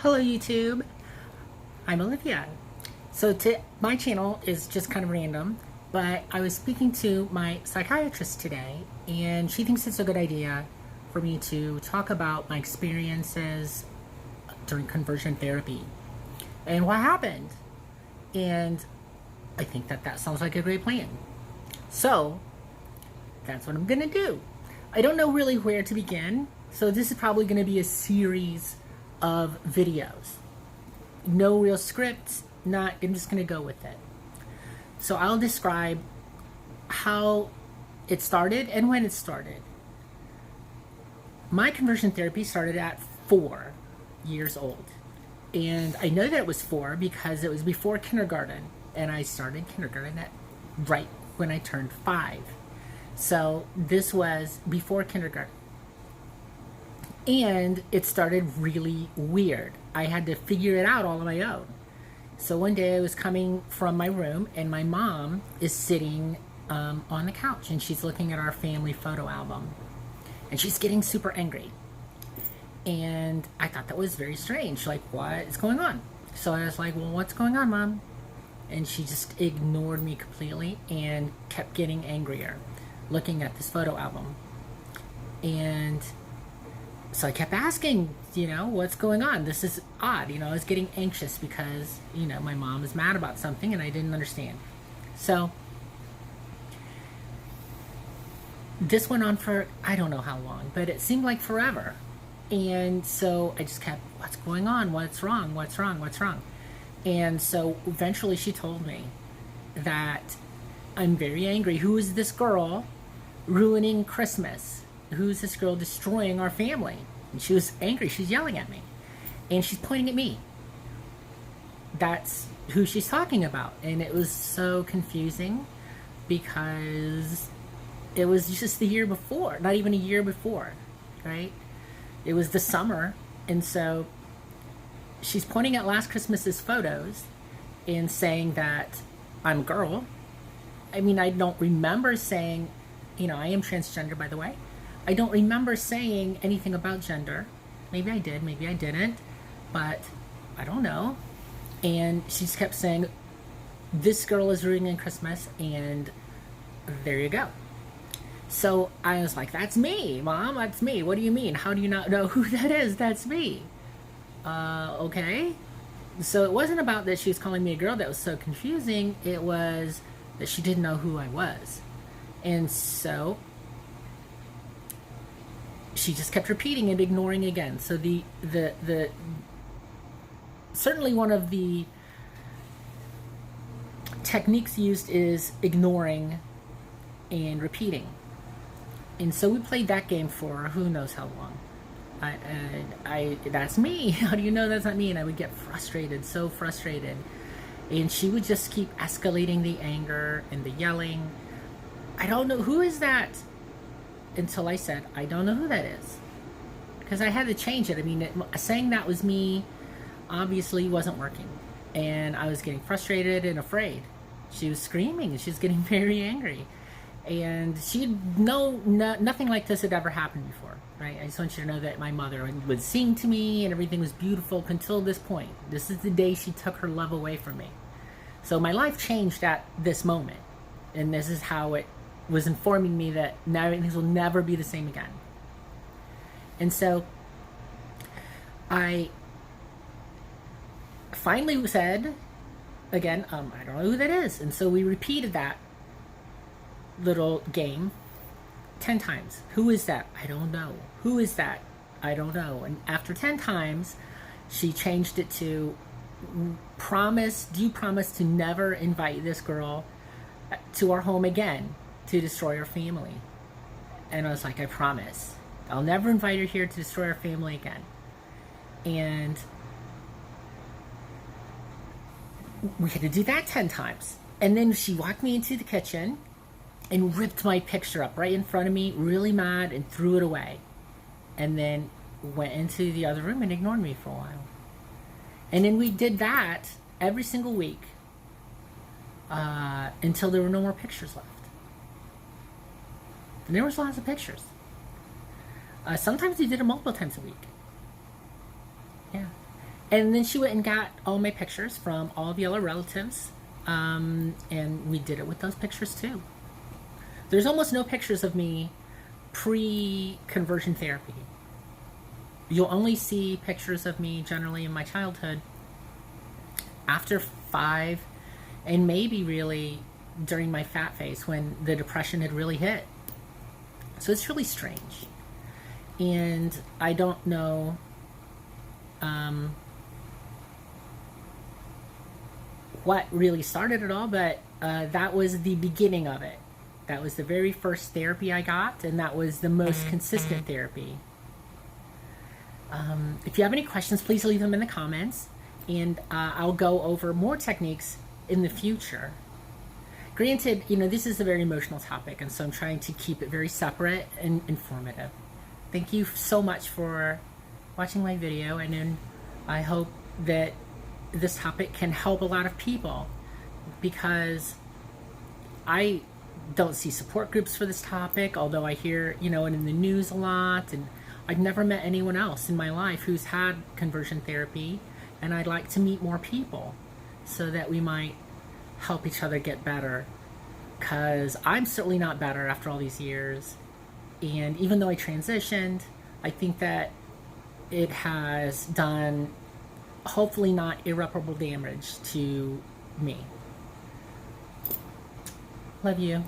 Hello YouTube, I'm Olivia. My channel is just kind of random, but I was speaking to my psychiatrist today and she thinks it's a good idea for me to talk about my experiences during conversion therapy and what happened. And I think that sounds like a great plan. So that's what I'm gonna do. I don't know really where to begin, so this is probably gonna be a series of videos. No real scripts, I'm just gonna go with it. So I'll describe how it started and when it started. My conversion therapy started at 4 years old. And I know that it was 4 because it was before kindergarten. And I started kindergarten right when I turned 5. So this was before kindergarten. And it started really weird. I had to figure it out all on my own. So one day I was coming from my room and my mom is sitting on the couch and she's looking at our family photo album. And she's getting super angry. And I thought that was very strange. Like, what is going on? So I was like, well, what's going on, Mom? And she just ignored me completely and kept getting angrier looking at this photo album. And so I kept asking, what's going on? This is odd. I was getting anxious because, my mom is mad about something and I didn't understand. So this went on for, I don't know how long, but it seemed like forever. And so I just kept, what's going on? What's wrong? What's wrong? What's wrong? And so eventually she told me that I'm very angry. Who is this girl ruining Christmas? Who's this girl destroying our family? And she was angry. She's yelling at me. And she's pointing at me. That's who she's talking about. And it was so confusing because it was just the year before. Not even a year before, right? It was the summer. And so she's pointing at last Christmas's photos and saying that I'm a girl. I mean, I don't remember saying, I am transgender, by the way. I don't remember saying anything about gender. Maybe I did, maybe I didn't, but I don't know. And she just kept saying, this girl is ruining Christmas, and there you go. So I was like, that's me, Mom, that's me. What do you mean? How do you not know who that is? That's me. Okay. So it wasn't about that she was calling me a girl that was so confusing. It was that she didn't know who I was. And so she just kept repeating and ignoring again. So the certainly one of the techniques used is ignoring and repeating. And so we played that game for who knows how long. That's me. How do you know that's not me? And I would get frustrated, so frustrated. And she would just keep escalating the anger and the yelling. I don't know, who is that? Until I said, I don't know who that is. Because I had to change it. I mean, saying that was me obviously wasn't working. And I was getting frustrated and afraid. She was screaming and she was getting very angry. And nothing like this had ever happened before, right? I just want you to know that my mother would sing to me and everything was beautiful up until this point. This is the day she took her love away from me. So my life changed at this moment. And this is how it was informing me that now things will never be the same again. And so I finally said, again, I don't know who that is. And so we repeated that little game 10 times. Who is that? I don't know. Who is that? I don't know. And after 10 times, she changed it to, do you promise to never invite this girl to our home again to destroy our family? And I was like, I promise. I'll never invite her here to destroy our family again. And we had to do that 10 times. And then she walked me into the kitchen and ripped my picture up right in front of me, really mad, and threw it away. And then went into the other room and ignored me for a while. And then we did that every single week until there were no more pictures left. And there was lots of pictures. Sometimes we did it multiple times a week. Yeah. And then she went and got all my pictures from all the other relatives, and we did it with those pictures too. There's almost no pictures of me pre-conversion therapy. You'll only see pictures of me generally in my childhood after 5, and maybe really during my fat phase when the depression had really hit. So it's really strange. And I don't know what really started it all, but that was the beginning of it. That was the very first therapy I got, and that was the most consistent therapy. If you have any questions, please leave them in the comments, and I'll go over more techniques in the future. Granted, this is a very emotional topic, and so I'm trying to keep it very separate and informative. Thank you so much for watching my video, and then I hope that this topic can help a lot of people, because I don't see support groups for this topic, although I hear, it in the news a lot, and I've never met anyone else in my life who's had conversion therapy, and I'd like to meet more people so that we might help each other get better, because I'm certainly not better after all these years. And even though I transitioned, I think that it has done hopefully not irreparable damage to me. Love you.